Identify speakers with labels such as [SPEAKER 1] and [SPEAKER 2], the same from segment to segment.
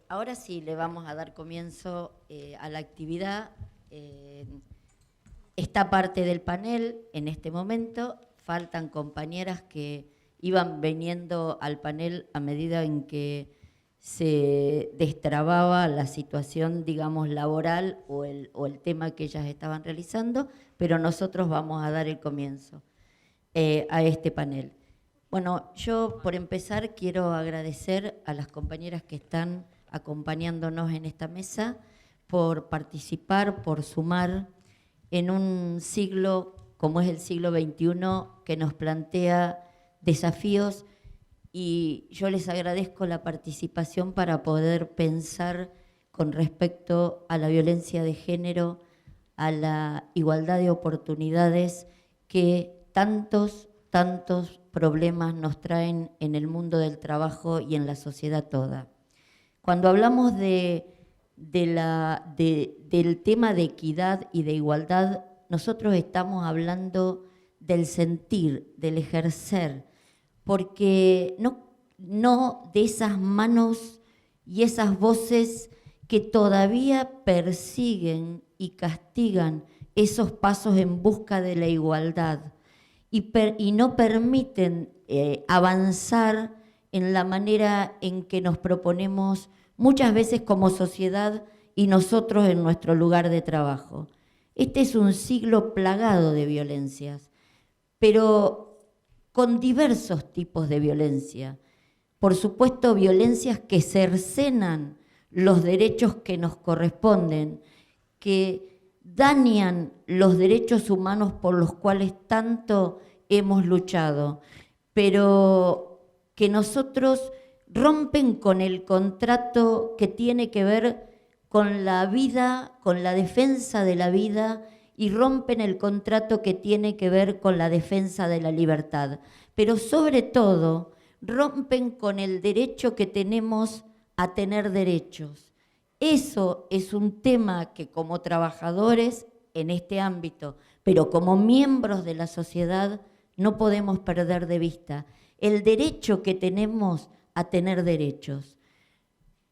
[SPEAKER 1] Ahora sí le vamos a dar comienzo a la actividad. Esta parte del panel en este momento. Faltan compañeras que iban viniendo al panel a medida en que se destrababa la situación, digamos, laboral o el tema que ellas estaban realizando, pero nosotros vamos a dar el comienzo a este panel. Bueno, yo por empezar quiero agradecer a las compañeras que están acompañándonos en esta mesa por participar, por sumar en un siglo como es el siglo XXI que nos plantea desafíos, y yo les agradezco la participación para poder pensar con respecto a la violencia de género, a la igualdad de oportunidades que tantos problemas nos traen en el mundo del trabajo y en la sociedad toda. Cuando hablamos del tema de equidad y de igualdad, nosotros estamos hablando del sentir, del ejercer, porque no de esas manos y esas voces que todavía persiguen y castigan esos pasos en busca de la igualdad y no permiten avanzar en la manera en que nos proponemos muchas veces como sociedad y nosotros en nuestro lugar de trabajo. Este es un siglo plagado de violencias, pero con diversos tipos de violencia. Por supuesto, violencias que cercenan los derechos que nos corresponden, que dañan los derechos humanos por los cuales tanto hemos luchado, pero que nosotros rompen con el contrato que tiene que ver con la vida, con la defensa de la vida, y rompen el contrato que tiene que ver con la defensa de la libertad. Pero sobre todo, rompen con el derecho que tenemos a tener derechos. Eso es un tema que como trabajadores en este ámbito, pero como miembros de la sociedad, no podemos perder de vista el derecho que tenemos a tener derechos.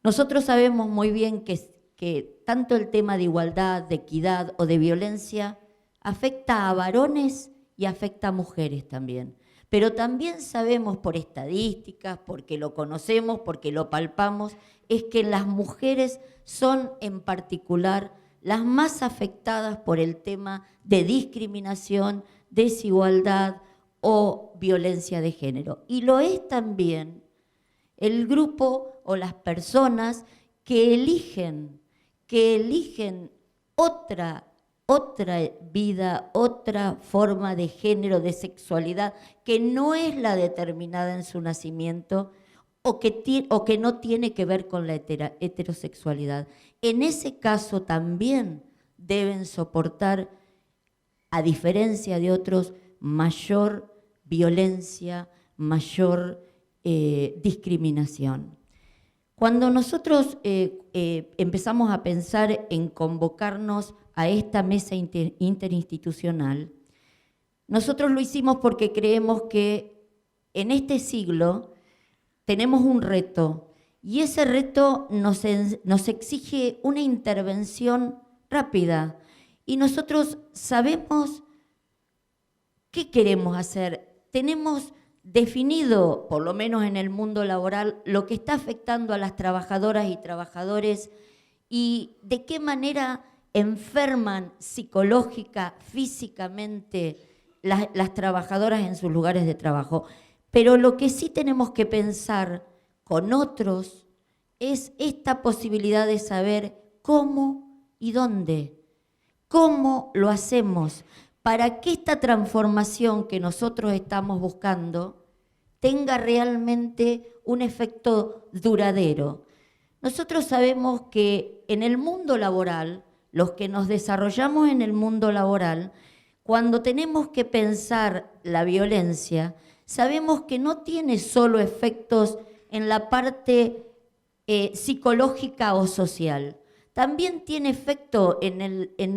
[SPEAKER 1] Nosotros sabemos muy bien que tanto el tema de igualdad, de equidad o de violencia afecta a varones y afecta a mujeres también. Pero también sabemos por estadísticas, porque lo conocemos, porque lo palpamos, es que las mujeres son en particular las más afectadas por el tema de discriminación, desigualdad o violencia de género. Y lo es también el grupo o las personas que eligen otra vida, otra forma de género, de sexualidad, que no es la determinada en su nacimiento o que no tiene que ver con la heterosexualidad. En ese caso también deben soportar, a diferencia de otros, mayor violencia, mayor discriminación. Cuando nosotros empezamos a pensar en convocarnos a esta mesa interinstitucional, nosotros lo hicimos porque creemos que en este siglo tenemos un reto, y ese reto nos exige una intervención rápida, y nosotros sabemos qué queremos hacer. Tenemos definido, por lo menos en el mundo laboral, lo que está afectando a las trabajadoras y trabajadores y de qué manera enferman psicológica, físicamente las trabajadoras en sus lugares de trabajo. Pero lo que sí tenemos que pensar con otros es esta posibilidad de saber cómo y dónde, cómo lo hacemos, para que esta transformación que nosotros estamos buscando tenga realmente un efecto duradero. Nosotros sabemos que en el mundo laboral, los que nos desarrollamos en el mundo laboral, cuando tenemos que pensar la violencia, sabemos que no tiene solo efectos en la parte psicológica o social. También tiene efecto en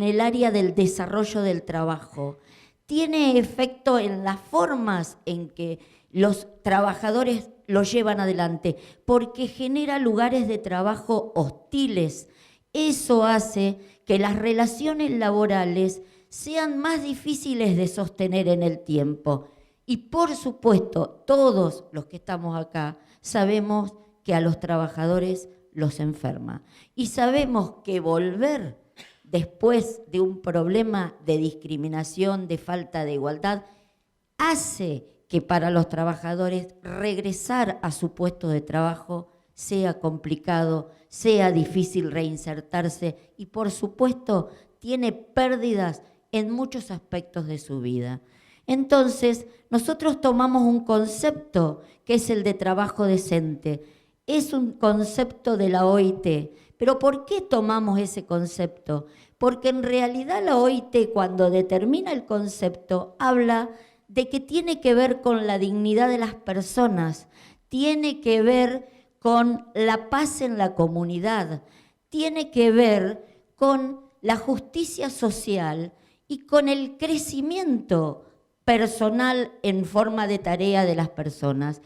[SPEAKER 1] el área del desarrollo del trabajo. Tiene efecto en las formas en que los trabajadores lo llevan adelante, porque genera lugares de trabajo hostiles. Eso hace que las relaciones laborales sean más difíciles de sostener en el tiempo. Y por supuesto, todos los que estamos acá sabemos que a los trabajadores los enferma. Y sabemos que volver después de un problema de discriminación, de falta de igualdad, hace que para los trabajadores regresar a su puesto de trabajo sea complicado, sea difícil reinsertarse y, por supuesto, tiene pérdidas en muchos aspectos de su vida. Entonces, nosotros tomamos un concepto que es el de trabajo decente. Es un concepto de la OIT. ¿Pero por qué tomamos ese concepto? Porque en realidad la OIT, cuando determina el concepto, habla de que tiene que ver con la dignidad de las personas, tiene que ver con la paz en la comunidad, tiene que ver con la justicia social y con el crecimiento personal en forma de tarea de las personas.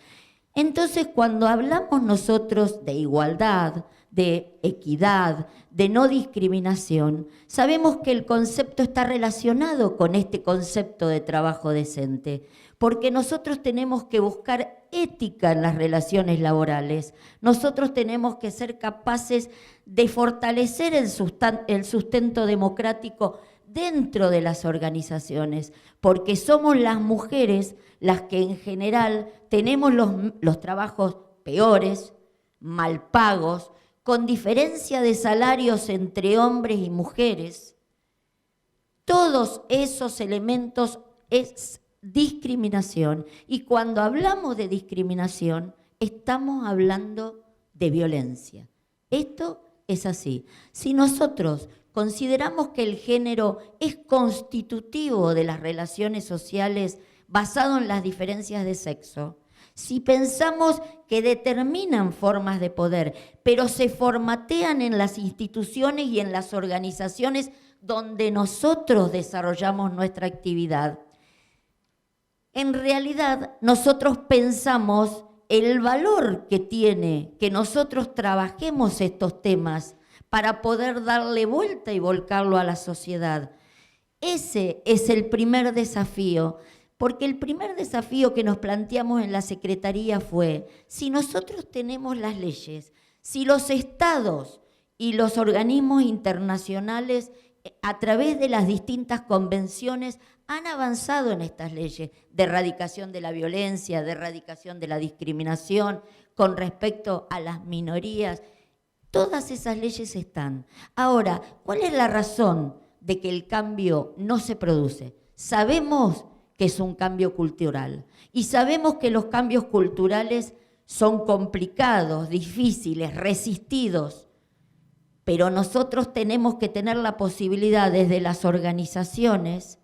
[SPEAKER 1] Entonces, cuando hablamos nosotros de igualdad, de equidad, de no discriminación, sabemos que el concepto está relacionado con este concepto de trabajo decente, porque nosotros tenemos que buscar ética en las relaciones laborales. Nosotros tenemos que ser capaces de fortalecer el sustento democrático dentro de las organizaciones, porque somos las mujeres las que en general tenemos los trabajos peores, mal pagos, con diferencia de salarios entre hombres y mujeres. Todos esos elementos es discriminación. Y cuando hablamos de discriminación, estamos hablando de violencia. Esto es así. Si nosotros consideramos que el género es constitutivo de las relaciones sociales basado en las diferencias de sexo, si pensamos que determinan formas de poder, pero se formatean en las instituciones y en las organizaciones donde nosotros desarrollamos nuestra actividad, en realidad nosotros pensamos el valor que tiene que nosotros trabajemos estos temas para poder darle vuelta y volcarlo a la sociedad. Ese es el primer desafío. Porque el primer desafío que nos planteamos en la Secretaría fue, si nosotros tenemos las leyes, si los estados y los organismos internacionales a través de las distintas convenciones han avanzado en estas leyes de erradicación de la violencia, de erradicación de la discriminación, con respecto a las minorías, todas esas leyes están. Ahora, ¿cuál es la razón de que el cambio no se produce? Sabemos que es un cambio cultural. Y sabemos que los cambios culturales son complicados, difíciles, resistidos, pero nosotros tenemos que tener la posibilidad desde las organizaciones,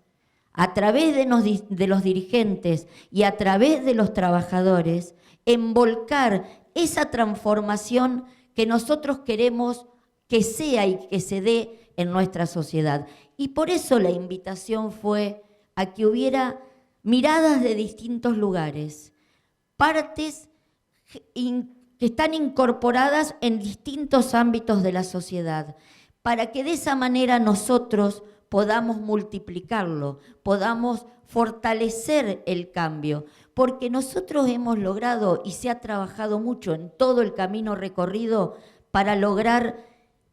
[SPEAKER 1] a través de los dirigentes y a través de los trabajadores, envolcar esa transformación que nosotros queremos que sea y que se dé en nuestra sociedad. Y por eso la invitación fue a que hubiera miradas de distintos lugares, partes que están incorporadas en distintos ámbitos de la sociedad, para que de esa manera nosotros podamos multiplicarlo, podamos fortalecer el cambio, porque nosotros hemos logrado y se ha trabajado mucho en todo el camino recorrido para lograr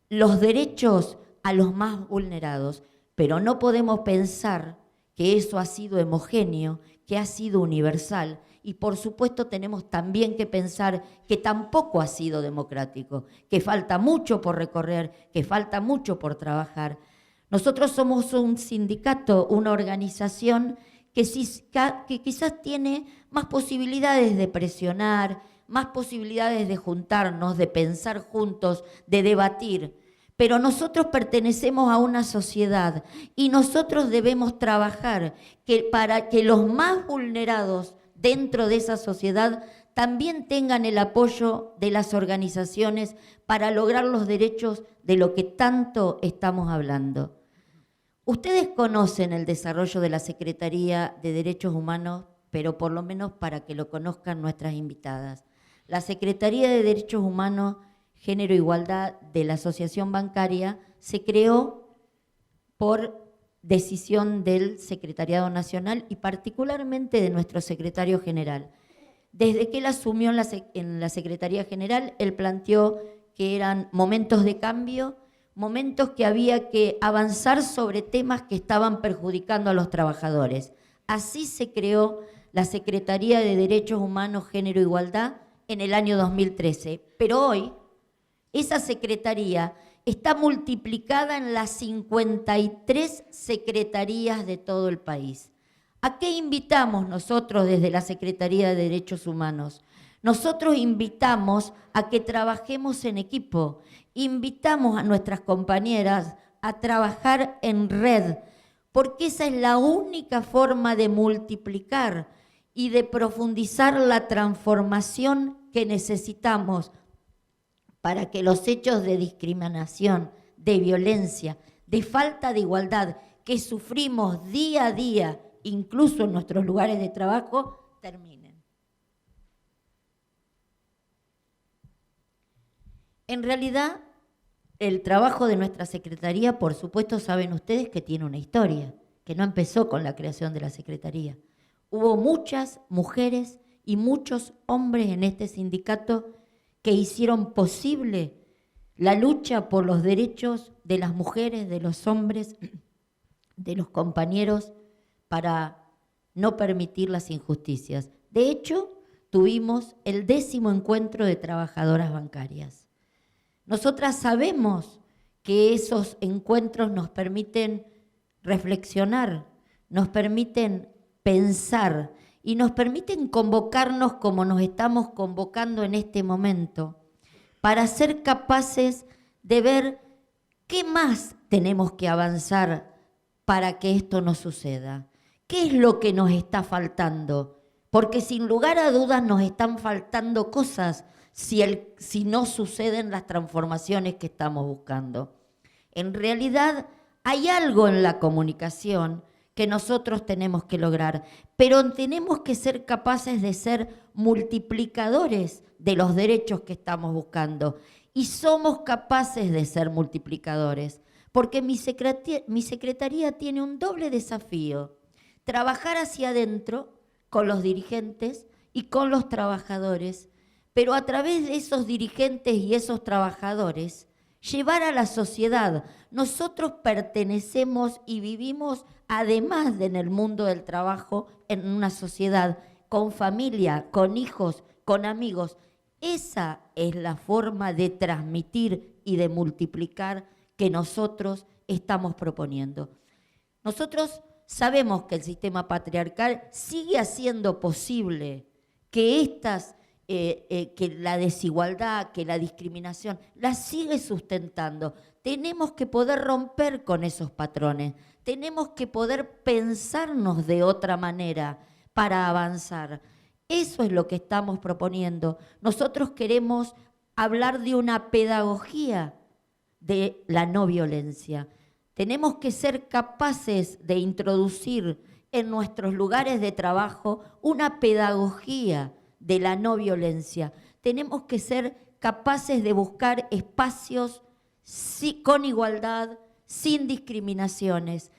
[SPEAKER 1] los derechos a los más vulnerados, pero no podemos pensar que eso ha sido homogéneo, que ha sido universal. Y por supuesto tenemos también que pensar que tampoco ha sido democrático, que falta mucho por recorrer, que falta mucho por trabajar. Nosotros somos un sindicato, una organización que quizás tiene más posibilidades de presionar, más posibilidades de juntarnos, de pensar juntos, de debatir. Pero nosotros pertenecemos a una sociedad y nosotros debemos trabajar para que los más vulnerados dentro de esa sociedad también tengan el apoyo de las organizaciones para lograr los derechos de lo que tanto estamos hablando. Ustedes conocen el desarrollo de la Secretaría de Derechos Humanos, pero por lo menos para que lo conozcan nuestras invitadas. La Secretaría de Derechos Humanos, Género e Igualdad de la Asociación Bancaria se creó por decisión del Secretariado Nacional y particularmente de nuestro secretario general. Desde que él asumió en la Secretaría General, él planteó que eran momentos de cambio, momentos que había que avanzar sobre temas que estaban perjudicando a los trabajadores. Así se creó la Secretaría de Derechos Humanos, Género e Igualdad en el año 2013. Pero hoy, esa secretaría está multiplicada en las 53 secretarías de todo el país. ¿A qué invitamos nosotros desde la Secretaría de Derechos Humanos? Nosotros invitamos a que trabajemos en equipo, invitamos a nuestras compañeras a trabajar en red, porque esa es la única forma de multiplicar y de profundizar la transformación que necesitamos para que los hechos de discriminación, de violencia, de falta de igualdad que sufrimos día a día, incluso en nuestros lugares de trabajo, terminen. En realidad, el trabajo de nuestra Secretaría, por supuesto, saben ustedes que tiene una historia, que no empezó con la creación de la Secretaría. Hubo muchas mujeres y muchos hombres en este sindicato que hicieron posible la lucha por los derechos de las mujeres, de los hombres, de los compañeros, para no permitir las injusticias. De hecho, tuvimos el 10º encuentro de trabajadoras bancarias. Nosotras sabemos que esos encuentros nos permiten reflexionar, nos permiten pensar y nos permiten convocarnos como nos estamos convocando en este momento para ser capaces de ver qué más tenemos que avanzar para que esto no suceda. ¿Qué es lo que nos está faltando? Porque sin lugar a dudas nos están faltando cosas si no suceden las transformaciones que estamos buscando. En realidad hay algo en la comunicación que nosotros tenemos que lograr, pero tenemos que ser capaces de ser multiplicadores de los derechos que estamos buscando. Y somos capaces de ser multiplicadores, porque mi secretaría tiene un doble desafío: trabajar hacia adentro con los dirigentes y con los trabajadores, pero a través de esos dirigentes y esos trabajadores, llevar a la sociedad. Nosotros pertenecemos y vivimos, además de en el mundo del trabajo, en una sociedad con familia, con hijos, con amigos. Esa es la forma de transmitir y de multiplicar que nosotros estamos proponiendo. Nosotros sabemos que el sistema patriarcal sigue haciendo posible que que la desigualdad, que la discriminación, la sigue sustentando. Tenemos que poder romper con esos patrones, tenemos que poder pensarnos de otra manera para avanzar. Eso es lo que estamos proponiendo. Nosotros queremos hablar de una pedagogía de la no violencia. Tenemos que ser capaces de introducir en nuestros lugares de trabajo una pedagogía de la no violencia. Tenemos que ser capaces de buscar espacios con igualdad, sin discriminaciones,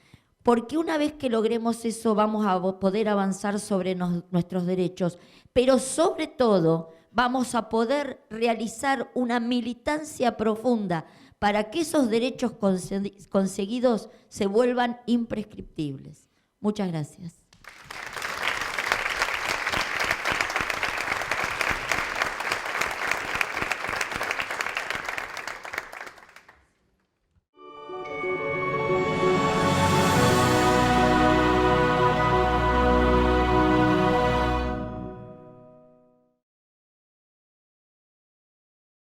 [SPEAKER 1] porque una vez que logremos eso vamos a poder avanzar sobre nuestros derechos, pero sobre todo vamos a poder realizar una militancia profunda para que esos derechos conseguidos se vuelvan imprescriptibles. Muchas gracias.